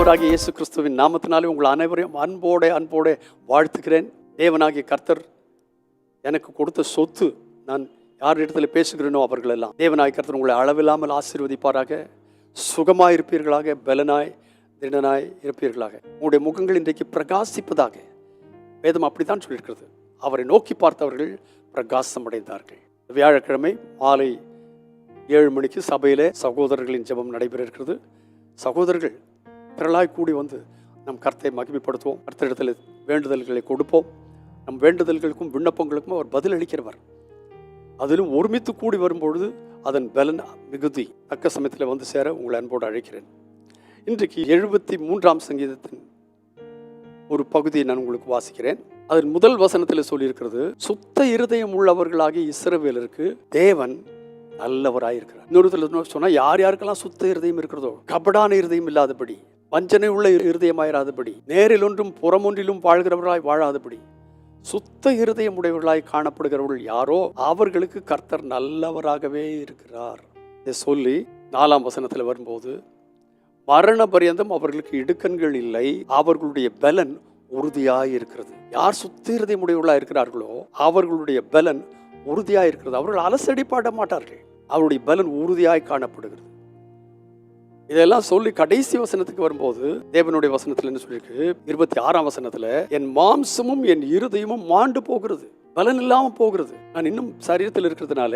ஆண்டவராகிய இயேசு கிறிஸ்துவின் நாமத்தினாலே உங்கள் அனைவரையும் அன்போடு வாழ்த்துக்கிறேன். தேவனாகிய கர்த்தர் எனக்கு கொடுத்த சொத்து. நான் யார் இடத்துல பேசுகிறேனோ அவர்களெல்லாம் தேவனாகிய கர்த்தர் உங்களை அளவில்லாமல் ஆசீர்வதிப்பாராக. சுகமாய் இருப்பீர்களாக, பலனாய் திடனாய் இருப்பீர்களாக. உங்களுடைய முகங்கள் இன்றைக்கு பிரகாசிப்பதாக. வேதம் அப்படித்தான் சொல்லியிருக்கிறது. அவரை நோக்கி பார்த்தவர்கள் பிரகாசம் அடைந்தார்கள். வியாழக்கிழமை மாலை 7 மணிக்கு சபையிலே சகோதரர்களின் ஜெபம் நடைபெற இருக்கிறது. சகோதரர்கள் திரளாய் கூடி வந்து நம் கர்த்தரை மகிமைப்படுத்துவோம். கர்த்தரிடத்தில் வேண்டுதல்களை கொடுப்போம். நம் வேண்டுதல்களுக்கும் விண்ணப்பங்களுக்கும் அவர் பதில் அளிக்கிறவர். அதிலும் ஒருமித்து கூடி வரும்பொழுது அதன் பலன் மிகுதி. தக்க சமயத்தில் வந்து சேர உங்களை அன்போடு அழைக்கிறேன். இன்றைக்கு 73ஆம் சங்கீதத்தின் ஒரு பகுதியை நான் உங்களுக்கு வாசிக்கிறேன். அதன் முதல் வசனத்தில் சொல்லியிருக்கிறது, சுத்த இருதயம் உள்ளவர்களாகிய இஸ்ரவேலருக்கு தேவன் நல்லவராயிருக்கிறார். இன்னொரு சொன்னா, யார் யாருக்கெல்லாம் சுத்த இருதயம் இருக்கிறதோ, கபடான இருதயம் இல்லாதபடி, வஞ்சனை உள்ள இருதயமாயிராதபடி, நேரில் ஒன்றும் புறமொன்றிலும் வாழ்கிறவர்களாய் வாழாதபடி, சுத்த இருதயம் உடையவர்களாய் காணப்படுகிறவர்கள் யாரோ அவர்களுக்கு கர்த்தர் நல்லவராகவே இருக்கிறார். இதை சொல்லி 4ஆம் வசனத்தில் வரும்போது, மரண பரியந்தம் அவர்களுக்கு இடுக்கண்கள் இல்லை, அவர்களுடைய பலன் உறுதியாய் இருக்கிறது. யார் சுத்த இருதயம் உடையவர்களாய் இருக்கிறார்களோ அவர்களுடைய பலன் உறுதியாய் இருக்கிறது. அவர்கள் அலசடிப்பட மாட்டார்கள். அவருடைய பலன் உறுதியாய் காணப்படுகிறது. இதெல்லாம் சொல்லி கடைசி வசனத்துக்கு வரும்போது தேவனுடைய வசனத்தில் என்ன சொல்லியிருக்கு, 26ஆம் வசனத்துல, என் மாம்சமும் என் இருதயமும் மாண்டு போகிறது, பலன் இல்லாம போகிறது. நான் இன்னும் சரீரத்தில் இருக்கிறதுனால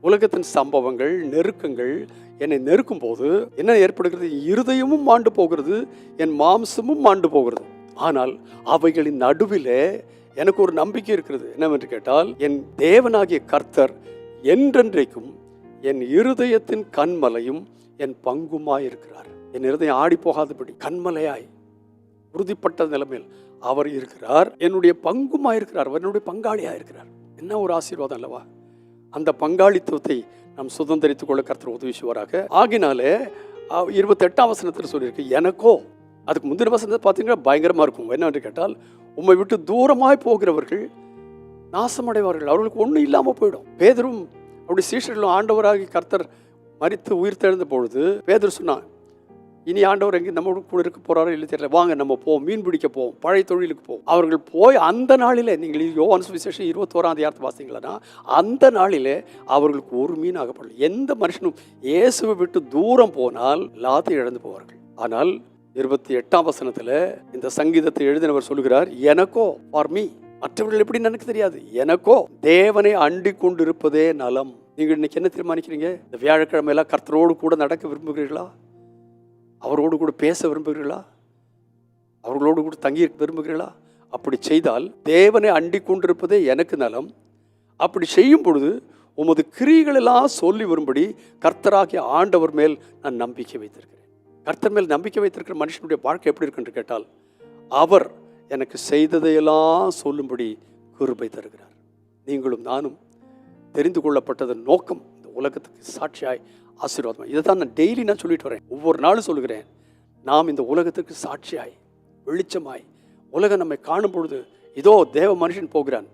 உலகத்தின் சம்பவங்கள், நெருக்கங்கள் என்னை நெருக்கும் போது என்ன ஏற்படுகிறது, இருதயமும் மாண்டு போகிறது, என் மாம்சமும் மாண்டு போகிறது. ஆனால் அவைகளின் நடுவிலே எனக்கு ஒரு நம்பிக்கை இருக்கிறது. என்னவென்று கேட்டால், என் தேவனாகிய கர்த்தர் என்றென்றைக்கும் என் இருதயத்தின் கண்மலையும் என் பங்குமாய் இருக்கிறார். என் இருதயம் ஆடி போகாதபடி கண்மலையாய் உறுதிப்பட்ட நிலைமையில் அவர் இருக்கிறார். என்னுடைய பங்குமாய் இருக்கிறார், என்னுடைய பங்காளியாய் இருக்கிறார். என்ன ஒரு ஆசீர்வாதம் அல்லவா? அந்த பங்காளித்துவத்தை நாம் சுதந்திரித்துக் கொள்ள கர்த்தர் உதவி செய்வாராக. ஆகினாலே 28ஆம் வசனத்தில் சொல்லியிருக்கு, எனக்கோ. அதுக்கு முந்தின வசனத்தை பார்த்தீங்கன்னா பயங்கரமா இருக்கும். என்னவென்று கேட்டால், உம்மை விட்டு தூரமாய் போகிறவர்கள் நாசமடைவார்கள், அவர்களுக்கு ஒன்றும் இல்லாமல் போயிடும். பேதரும் அவருடைய சீஷர்களும் ஆண்டவராகி கர்த்தர் மரித்து உயிர் தெழுந்த பொழுது பேதர் சொன்னான், இனி ஆண்டவர் எங்கே நம்ம கூட இருக்க போறாரோ இல்லை தெரியல, வாங்க நம்ம போவோம், மீன் பிடிக்க போவோம், பழைய தொழிலுக்கு போவோம். அவர்கள் போய் அந்த நாளிலே, நீங்கள் யோவான் சுவிசேஷம் 21ஆம் அதிகாரத்தை வாசிங்களா, அந்த நாளிலே அவர்களுக்கு ஒரு மீன் ஆகப்படல. எந்த மனுஷனும் இயேசுவை விட்டு தூரம் போனால் எல்லாத்தையும் இழந்து போவார்கள். ஆனால் 28ஆம் வசனத்துல இந்த சங்கீதத்தை எழுதினவர் சொல்லுகிறார், எனக்கோ, ஃபார் மீ, மற்றவர்கள் எப்படி எனக்கு தெரியாது, எனக்கோ தேவனை அண்டி கொண்டு இருப்பதே நலம். நீங்க இன்னைக்கு என்ன தீர்மானிக்கிறீங்க? இந்த வியாழக்கிழமையெல்லாம் கர்த்தரோடு கூட நடக்க விரும்புகிறீர்களா? அவரோடு கூட பேச விரும்புகிறீர்களா? அவர்களோடு கூட தங்கி விரும்புகிறீர்களா? அப்படி செய்தால் தேவனை அண்டி கொண்டிருப்பதே எனக்கு நலம். அப்படி செய்யும் பொழுது உமது கிரியைகள் எல்லாம் சொல்லி வரும்படி கர்த்தராகிய ஆண்டவர் மேல் நான் நம்பிக்கை வைத்திருக்கிறேன். கர்த்தர் மேல் நம்பிக்கை வைத்திருக்கிற மனுஷனுடைய வாழ்க்கை எப்படி இருக்கு என்று கேட்டால், அவர் எனக்கு செய்ததையெல்லாம் சொல்லும்படி கிருபை தருகிறார். நீங்களும் நானும் தெரிந்து கொள்ளப்பட்டதன் நோக்கம் இந்த உலகத்துக்கு சாட்சியாய் ஆசீர்வாதம். இதை தான் நான் டெய்லி நான் சொல்லிட்டு வரேன், ஒவ்வொரு நாளும் சொல்லுகிறேன். நாம் இந்த உலகத்துக்கு சாட்சியாய், வெளிச்சமாய், உலகம் நம்மை காணும் பொழுது, இதோ தேவ மனுஷன் போகிறான்,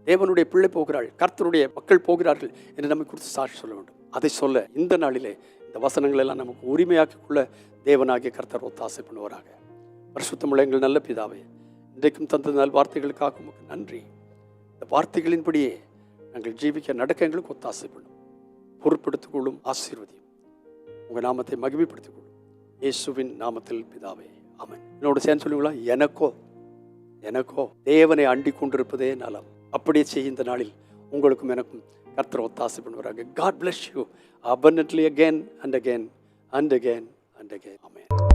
தேவனுடைய பிள்ளை போகிறாள், கர்த்தருடைய மக்கள் போகிறார்கள் என்று நம்மை குறித்து சாட்சி சொல்ல வேண்டும். அதை சொல்ல இந்த நாளிலே இந்த வசனங்கள் எல்லாம் நமக்கு உரிமையாக்கிக்குள்ள தேவனாகிய கர்த்தர் ஒத்தாசை பண்ணுவாராக. பரிசுத்தமுள்ள எங்கள் நல்ல பிதாவே, இன்றைக்கும் தந்த நல் வார்த்தைகளுக்காக உமக்கு நன்றி. இந்த வார்த்தைகளின்படியே நாங்கள் ஜீவிக்க நடக்க எங்களுக்கு ஒத்தாசை பண்ணும். பொறுப்படுத்திக் கொள்ளும், ஆசீர்வதியும். உங்கள் நாமத்தை மகிமைப்படுத்திக் கொள்ளும். இயேசுவின் நாமத்தில் பிதாவே, ஆமென். என்னோட சேர்ந்து சொல்லுங்களா, எனக்கோ தேவனை அண்டி கொண்டிருப்பதே நலம். அப்படியே செய்ய இந்த நாளில் உங்களுக்கும் எனக்கும் கர்த்தர் ஒத்தாசை பண்ணுவாராக. God bless you abundantly again and again and again and again. Amen.